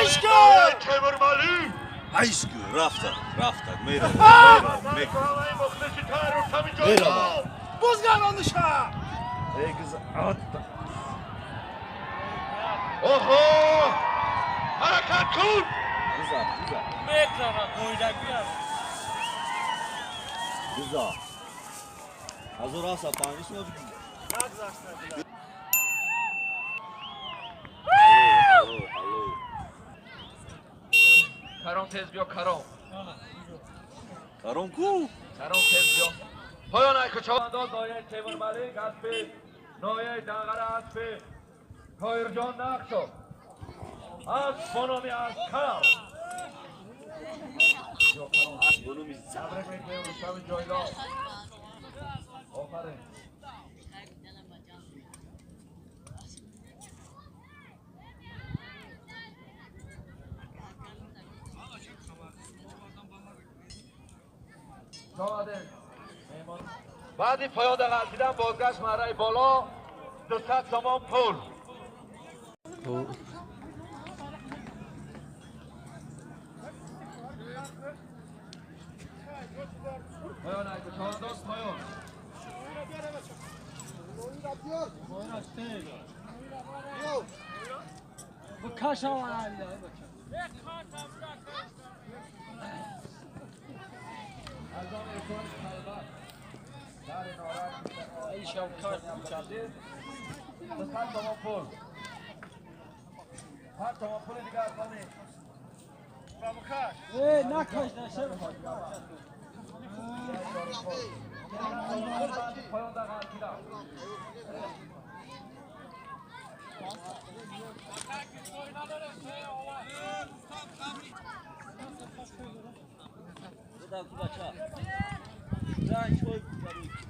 Aşkı! Temurmali! Aşkı, rafta, merhaba, merhaba. Buzgan oluşa! Ey kız, atta. Oho! Hareket kun! Güzel. Metrana koyacaklar. Güzel. Hazır asa, panis mi oldu? Alo. Karon tez biyo karon. Karonku. Karon tez biyo. Poyon ayko çavandoz noye Temurmali gaspi. Noye dağara aspi. Koyurcan nakşo. Az bonomi az karam. Bunu biz Sabrek bekleyin Ruşavi Coylo. Ofarin. بعدی پایان قلبیدن بازگشت مرای بالا 200 تومان پول پایان ایدو چهانداز پایان Bu kaş havalı. الزام ایشون خلبت در نارد ایشان کار می‌کنه. 200 تومان پول 7 تومان پول دیگه از کنی Ne kaş ne şey var. پایان در قلبیدن Buradan kulaça. Sen şoy kurtarıyor.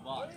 Var.